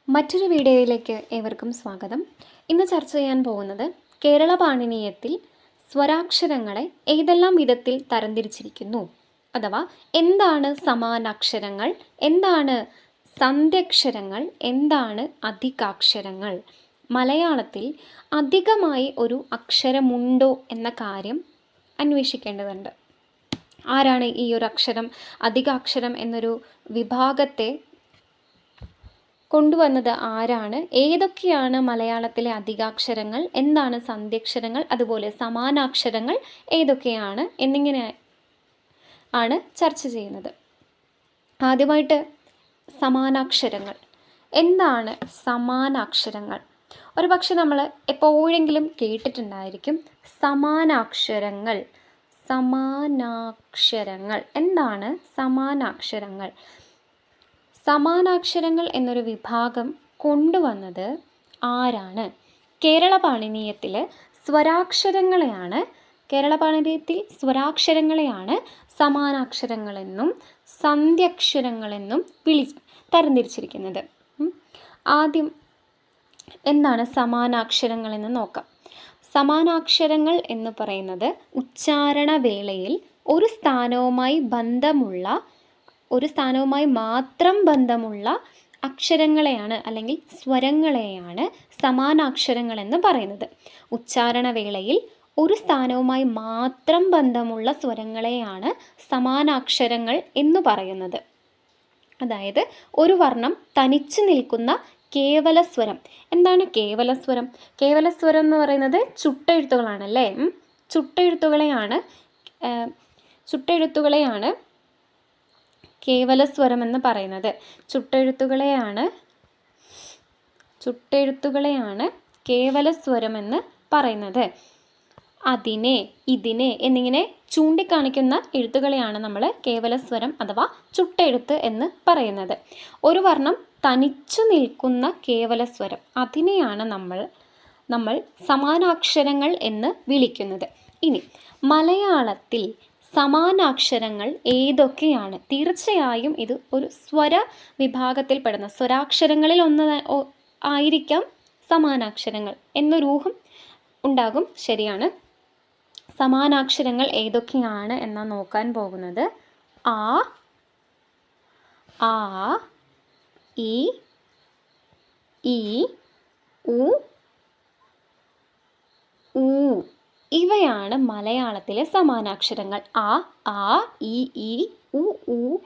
മറ്റൊരു വീഡിയോയിലേക്ക് ഏവർക്കും സ്വാഗതം. ഇന്ന് ചർച്ച ചെയ്യാൻ പോകുന്നത് കേരള പാണിനീയത്തിൽ സ്വരാക്ഷരങ്ങളെ ഏതെല്ലാം വിധത്തിൽ തരംതിരിച്ചിരിക്കുന്നു, അഥവാ എന്താണ് സമാനാക്ഷരങ്ങൾ, എന്താണ് സന്ധ്യക്ഷരങ്ങൾ, എന്താണ് അധികാക്ഷരങ്ങൾ. മലയാളത്തിൽ അധികമായി ഒരു അക്ഷരമുണ്ടോ എന്ന കാര്യം അന്വേഷിക്കേണ്ടതുണ്ട്. ആരാണ് ഈ ഒരു അക്ഷരം, അധികാക്ഷരം എന്നൊരു വിഭാഗത്തെ കൊണ്ടുവന്നത് ആരാണ്, ഏതൊക്കെയാണ് മലയാളത്തിലെ അധികാക്ഷരങ്ങൾ, എന്താണ് സന്ധ്യക്ഷരങ്ങൾ, അതുപോലെ സമാനാക്ഷരങ്ങൾ ഏതൊക്കെയാണ് എന്നിങ്ങനെ ആണ് ചർച്ച ചെയ്യുന്നത്. ആദ്യമായിട്ട് സമാനാക്ഷരങ്ങൾ. എന്താണ് സമാനാക്ഷരങ്ങൾ? ഒരു പക്ഷെ നമ്മൾ എപ്പോഴെങ്കിലും കേട്ടിട്ടുണ്ടായിരിക്കും സമാനാക്ഷരങ്ങൾ. സമാനാക്ഷരങ്ങൾ എന്താണ് സമാനാക്ഷരങ്ങൾ? സമാനാക്ഷരങ്ങൾ എന്നൊരു വിഭാഗം കൊണ്ടുവന്നത് ആരാണ്? കേരള പാണിനീയത്തിൽ സ്വരാക്ഷരങ്ങളെയാണ് സമാനാക്ഷരങ്ങളെന്നും സന്ധ്യക്ഷരങ്ങളെന്നും തരംതിരിച്ചിരിക്കുന്നത്. ആദ്യം എന്താണ് സമാനാക്ഷരങ്ങൾ എന്ന് നോക്കാം. സമാനാക്ഷരങ്ങൾ എന്ന് പറയുന്നത് ഉച്ചാരണവേളയിൽ ഒരു സ്ഥാനവുമായി മാത്രം ബന്ധമുള്ള അക്ഷരങ്ങളെയാണ് അല്ലെങ്കിൽ സ്വരങ്ങളെയാണ് സമാനാക്ഷരങ്ങൾ എന്ന് പറയുന്നത്. ഉച്ചാരണവേളയിൽ ഒരു സ്ഥാനവുമായി മാത്രം ബന്ധമുള്ള സ്വരങ്ങളെയാണ് സമാനാക്ഷരങ്ങൾ എന്ന് പറയുന്നത്. അതായത് ഒരു വർണ്ണം തനിച്ചു നിൽക്കുന്ന കേവലസ്വരം. എന്താണ് കേവലസ്വരം? കേവലസ്വരം എന്ന് പറയുന്നത് ചുട്ടെഴുത്തുകളാണല്ലേ. ചുട്ടെഴുത്തുകളെയാണ് കേവലസ്വരം എന്ന് പറയുന്നത്. ചുട്ടെഴുത്തുകളെയാണ് കേവലസ്വരം എന്ന് പറയുന്നത്. അതിനെ, ഇതിനെ എന്നിങ്ങനെ ചൂണ്ടിക്കാണിക്കുന്ന എഴുത്തുകളെയാണ് നമ്മൾ കേവലസ്വരം അഥവാ ചുട്ടെഴുത്ത് എന്ന് പറയുന്നത്. ഒരു വർണ്ണം തനിച്ചു നിൽക്കുന്ന കേവലസ്വരം, അതിനെയാണ് നമ്മൾ സമാനാക്ഷരങ്ങൾ എന്ന് വിളിക്കുന്നത്. ഇനി മലയാളത്തിൽ സമാനാക്ഷരങ്ങൾ ഏതൊക്കെയാണ്? തീർച്ചയായും ഇത് ഒരു സ്വര വിഭാഗത്തിൽപ്പെടുന്ന സ്വരാക്ഷരങ്ങളിൽ ഒന്ന് ആയിരിക്കാം സമാനാക്ഷരങ്ങൾ എന്നൊരു ഊഹം ഉണ്ടാകും. ശരിയാണ്. സമാനാക്ഷരങ്ങൾ ഏതൊക്കെയാണ് എന്നാ നോക്കാൻ പോകുന്നത്. ആ, ഇ, ഈ, ഉ, ഊ ഇവയാണ് മലയാളത്തിലെ സമാനാക്ഷരങ്ങൾ. ആ, ഈ, ഉ, ഊ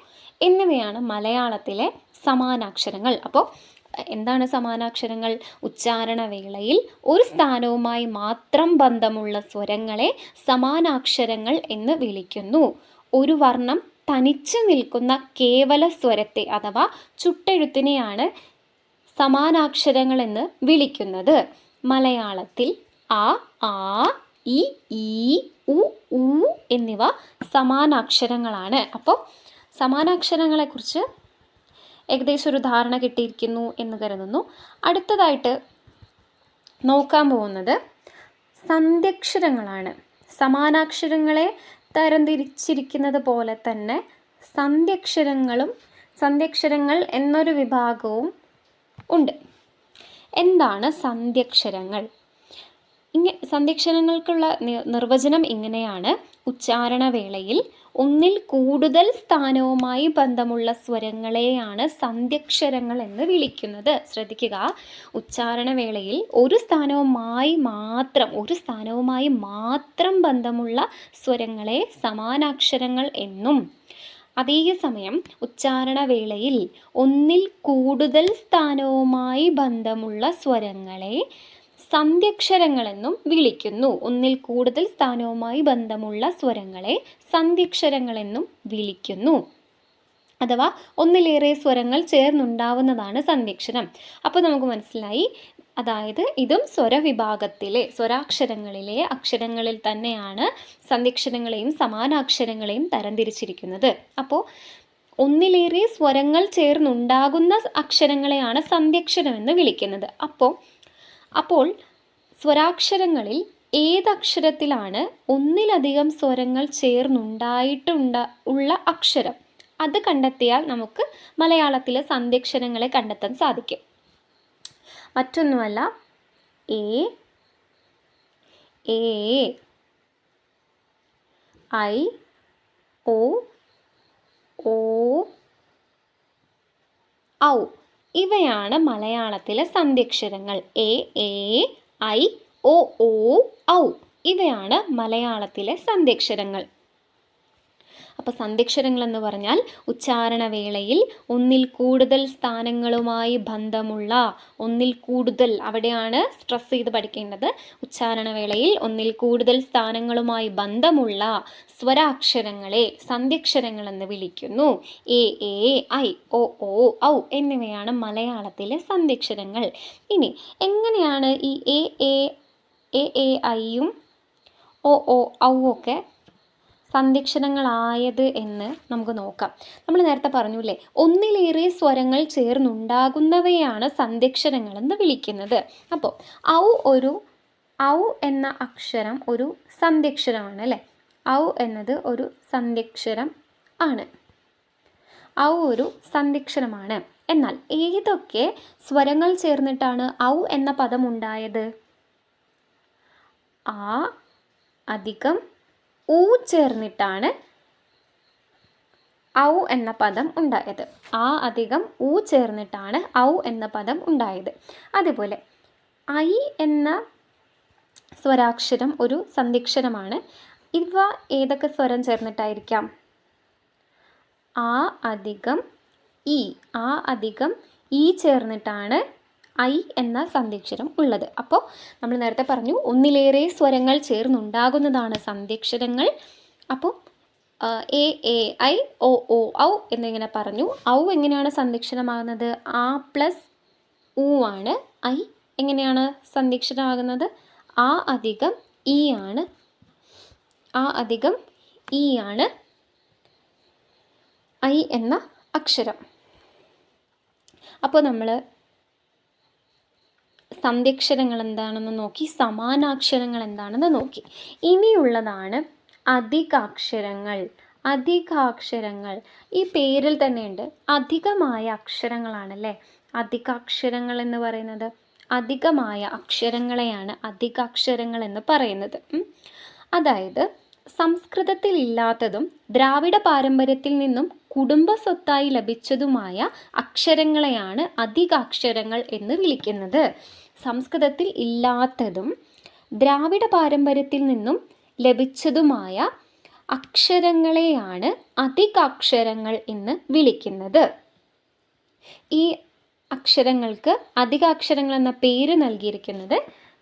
എന്നിവയാണ് മലയാളത്തിലെ സമാനാക്ഷരങ്ങൾ. അപ്പോൾ എന്താണ് സമാനാക്ഷരങ്ങൾ? ഉച്ചാരണവേളയിൽ ഒരു സ്ഥാനവുമായി മാത്രം ബന്ധമുള്ള സ്വരങ്ങളെ സമാനാക്ഷരങ്ങൾ എന്ന് വിളിക്കുന്നു. ഒരു വർണ്ണം തനിച്ചു നിൽക്കുന്ന കേവല സ്വരത്തെ അഥവാ ചുട്ടെഴുത്തിനെയാണ് സമാനാക്ഷരങ്ങൾ എന്ന് വിളിക്കുന്നത്. മലയാളത്തിൽ ആ, ഇ, ഈ, ഉ, ഊ എന്നിവ സമാനാക്ഷരങ്ങളാണ്. അപ്പോൾ സമാനാക്ഷരങ്ങളെക്കുറിച്ച് ഏകദേശം ഒരു ധാരണ കിട്ടിയിരിക്കുന്നു എന്ന് കരുതുന്നു. അടുത്തതായിട്ട് നോക്കാൻ പോകുന്നത് സന്ധ്യക്ഷരങ്ങളാണ്. സമാനാക്ഷരങ്ങളെ തരംതിരിച്ചിരിക്കുന്നത് പോലെ തന്നെ സന്ധ്യക്ഷരങ്ങൾ എന്നൊരു വിഭാഗവും ഉണ്ട്. എന്താണ് സന്ധ്യക്ഷരങ്ങൾ? സന്ധ്യക്ഷരങ്ങൾക്കുള്ള നിർവചനം ഇങ്ങനെയാണ്. ഉച്ചാരണവേളയിൽ ഒന്നിൽ കൂടുതൽ സ്ഥാനവുമായി ബന്ധമുള്ള സ്വരങ്ങളെയാണ് സന്ധ്യക്ഷരങ്ങൾ എന്ന് വിളിക്കുന്നത്. ശ്രദ്ധിക്കുക, ഉച്ചാരണവേളയിൽ ഒരു സ്ഥാനവുമായി മാത്രം ബന്ധമുള്ള സ്വരങ്ങളെ സമാനാക്ഷരങ്ങൾ എന്നും, അതേസമയം ഉച്ചാരണവേളയിൽ ഒന്നിൽ കൂടുതൽ സ്ഥാനവുമായി ബന്ധമുള്ള സ്വരങ്ങളെ സന്ധ്യക്ഷരങ്ങളെന്നും വിളിക്കുന്നു. ഒന്നിൽ കൂടുതൽ സ്ഥാനവുമായി ബന്ധമുള്ള സ്വരങ്ങളെ സന്ധ്യക്ഷരങ്ങളെന്നും വിളിക്കുന്നു. അഥവാ ഒന്നിലേറെ സ്വരങ്ങൾ ചേർന്നുണ്ടാവുന്നതാണ് സന്ധ്യക്ഷരം. അപ്പോൾ നമുക്ക് മനസ്സിലായി, അതായത് ഇതും സ്വരാക്ഷരങ്ങളിലെ അക്ഷരങ്ങളിൽ തന്നെയാണ് സന്ധ്യക്ഷരങ്ങളെയും സമാനാക്ഷരങ്ങളെയും തരംതിരിച്ചിരിക്കുന്നത്. അപ്പോൾ ഒന്നിലേറെ സ്വരങ്ങൾ ചേർന്നുണ്ടാകുന്ന അക്ഷരങ്ങളെയാണ് സന്ധ്യക്ഷരം എന്ന് വിളിക്കുന്നത്. അപ്പോൾ സ്വരാക്ഷരങ്ങളിൽ ഏതക്ഷരത്തിലാണ് ഒന്നിലധികം സ്വരങ്ങൾ ഉള്ള അക്ഷരം, അത് കണ്ടെത്തിയാൽ നമുക്ക് മലയാളത്തിലെ സന്ധ്യക്ഷരങ്ങളെ കണ്ടെത്താൻ സാധിക്കും. മറ്റൊന്നുമല്ല എ, ഐ, ഒ, ഓ, ഔ. ഇവയാണ് മലയാളത്തിലെ സന്ധ്യക്ഷരങ്ങൾ. എ, ഐ, ഒ, ഔ. ഇവയാണ് മലയാളത്തിലെ സന്ധ്യക്ഷരങ്ങൾ. അപ്പോൾ സന്ധ്യക്ഷരങ്ങൾ എന്ന് പറഞ്ഞാൽ ഉച്ചാരണവേളയിൽ ഒന്നിൽ കൂടുതൽ സ്ഥാനങ്ങളുമായി ബന്ധമുള്ള, ഒന്നിൽ കൂടുതൽ, അവിടെയാണ് സ്ട്രെസ് ചെയ്ത് പഠിക്കേണ്ടത്. ഉച്ചാരണവേളയിൽ ഒന്നിൽ കൂടുതൽ സ്ഥാനങ്ങളുമായി ബന്ധമുള്ള സ്വരാക്ഷരങ്ങളെ സന്ധ്യക്ഷരങ്ങൾ എന്ന് വിളിക്കുന്നു. എ, ഐ, ഒ, ഔ എന്നിവയാണ് മലയാളത്തിലെ സന്ധ്യക്ഷരങ്ങൾ. ഇനി എങ്ങനെയാണ് ഈ എ ഐയും ഒ ഔ ഒക്കെ സന്ധ്യക്ഷരങ്ങളായത് എന്ന് നമുക്ക് നോക്കാം. നമ്മൾ നേരത്തെ പറഞ്ഞില്ലേ, ഒന്നിലേറെ സ്വരങ്ങൾ ചേർന്നുണ്ടാകുന്നവയാണ് സന്ധ്യക്ഷരങ്ങൾ എന്ന് വിളിക്കുന്നത്. അപ്പോൾ ഔ എന്ന അക്ഷരം ഒരു സന്ധ്യക്ഷരമാണ് അല്ലേ? ഔ എന്നത് ഒരു സന്ധ്യക്ഷരം ആണ്. ഔ ഒരു സന്ധ്യക്ഷരമാണ്. എന്നാൽ ഏതൊക്കെ സ്വരങ്ങൾ ചേർന്നിട്ടാണ് ഔ എന്ന പദം ഉണ്ടായത്? ആ അധികം ഊ ചേർന്നിട്ടാണ് ഔ എന്ന പദം ഉണ്ടായത്. ആ അധികം ഊ ചേർന്നിട്ടാണ് ഔ എന്ന പദം ഉണ്ടായത്. അതുപോലെ ഐ എന്ന സ്വരാക്ഷരം ഒരു സന്ധ്യക്ഷരമാണ്. ഇവ ഏതൊക്കെ സ്വരം ചേർന്നിട്ടായിരിക്കാം? ആ അധികം ഈ ചേർന്നിട്ടാണ് ഐ എന്ന സന്ധ്യക്ഷരം ഉള്ളത്. അപ്പോൾ നമ്മൾ നേരത്തെ പറഞ്ഞു ഒന്നിലേറെ സ്വരങ്ങൾ ചേർന്നുണ്ടാകുന്നതാണ് സന്ധ്യക്ഷരങ്ങൾ. അപ്പോൾ എ, ഐ, ഒ, ഔ എന്നിങ്ങനെ പറഞ്ഞു. ഔ എങ്ങനെയാണ് സന്ധ്യക്ഷരമാകുന്നത്? ആ പ്ലസ് ഊ ആണ്. ഐ എങ്ങനെയാണ് സന്ധ്യക്ഷരമാകുന്നത്? ആ അധികം ഇ ആണ് ഐ എന്ന അക്ഷരം. അപ്പോൾ നമ്മൾ സന്ധ്യക്ഷരങ്ങൾ എന്താണെന്ന് നോക്കി, സമാനാക്ഷരങ്ങൾ എന്താണെന്ന് നോക്കി. ഇനിയുള്ളതാണ് അധികാക്ഷരങ്ങൾ. ഈ പേരിൽ തന്നെയുണ്ട്, അധികമായ അക്ഷരങ്ങളാണല്ലേ. അധികാക്ഷരങ്ങൾ എന്ന് പറയുന്നത് അധികമായ അക്ഷരങ്ങളെയാണ് അധികാക്ഷരങ്ങൾ എന്ന് പറയുന്നത്. അതായത് സംസ്കൃതത്തിൽ ഇല്ലാത്തതും ദ്രാവിഡ പാരമ്പര്യത്തിൽ നിന്നും കുടുംബ സ്വത്തായി ലഭിച്ചതുമായ അക്ഷരങ്ങളെയാണ് അധികാക്ഷരങ്ങൾ എന്ന് വിളിക്കുന്നത്. സംസ്കൃതത്തിൽ ഇല്ലാത്തതും ദ്രാവിഡ പാരമ്പര്യത്തിൽ നിന്നും ലഭിച്ചതുമായ അക്ഷരങ്ങളെയാണ് അധികാക്ഷരങ്ങൾ എന്ന് വിളിക്കുന്നത്. ഈ അക്ഷരങ്ങൾക്ക് അധികാക്ഷരങ്ങൾ എന്ന പേര് നൽകിയിരിക്കുന്നത്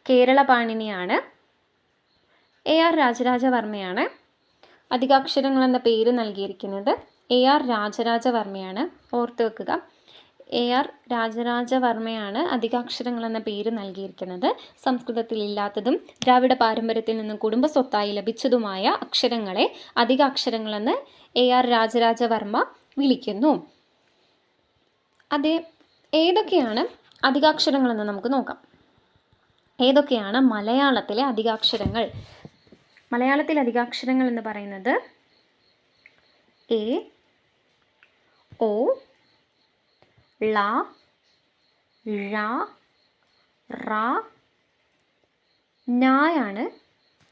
കേരള പാണിനിയാണ്. AR രാജരാജവർമ്മയാണ്. അധികാക്ഷരങ്ങൾ എന്ന പേര് നൽകിയിരിക്കുന്നത് AR രാജരാജവർമ്മയാണ്. ഓർത്തു വെക്കുക, AR രാജരാജവർമ്മയാണ് അധികാക്ഷരങ്ങൾ എന്ന പേര് നൽകിയിരിക്കുന്നത്. സംസ്കൃതത്തിൽ ഇല്ലാത്തതും ദ്രാവിഡ പാരമ്പര്യത്തിൽ നിന്നും കുടുംബ സ്വത്തായി ലഭിച്ചതുമായ അക്ഷരങ്ങളെ അധികാക്ഷരങ്ങളെന്ന് AR രാജരാജവർമ്മ വിളിക്കുന്നു. ഏതൊക്കെയാണ് അധികാക്ഷരങ്ങളെന്ന് നമുക്ക് നോക്കാം. ഏതൊക്കെയാണ് മലയാളത്തിലെ അധികാക്ഷരങ്ങൾ? മലയാളത്തിലെ അധികാക്ഷരങ്ങൾ എന്ന് പറയുന്നത് എ, ഒ, ള, ഴ, റ, നായാണ്.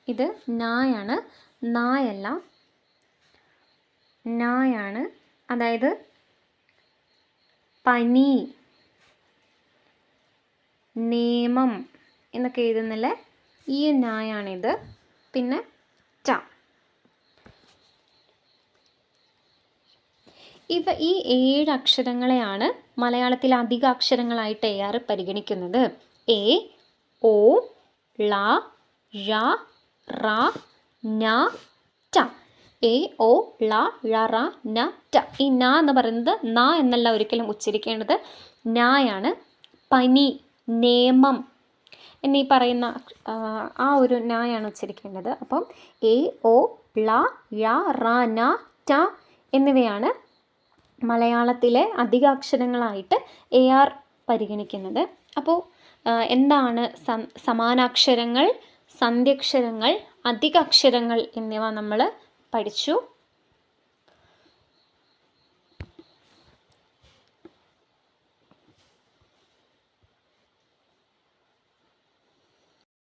ഇത് നായാണ്, നായല്ല, നായാണ്. അതായത് പനി, നിയമം എന്നൊക്കെ എഴുതുന്നില്ലേ, ഈ നായാണിത്. പിന്നെ ട. ഈ 7 അക്ഷരങ്ങളെയാണ് മലയാളത്തിലെ അധികാക്ഷരങ്ങളായിട്ട് AR പരിഗണിക്കുന്നത്. എ, ഒ, ള, ഴ, റ, ന, ട. എ, ഒ, ള, ഴ, റ, ന, ട. ഈ ന എന്ന് പറയുന്നത് ന എന്നല്ല ഒരിക്കലും ഉച്ചരിക്കേണ്ടത്, നായാണ്. പനി, നിയമം എന്നീ പറയുന്ന ആ ഒരു നായാണ് ഉച്ചരിക്കേണ്ടത്. അപ്പം എ, ഒ, ള, ഴ, റ, ന, ട എന്നിവയാണ് മലയാളത്തിലെ അധികാക്ഷരങ്ങളായിട്ട് AR പരിഗണിക്കുന്നത്. അപ്പോൾ എന്താണ് സമാനാക്ഷരങ്ങൾ, സന്ധ്യക്ഷരങ്ങൾ, അധികാക്ഷരങ്ങൾ എന്നിവ നമ്മൾ പഠിച്ചു.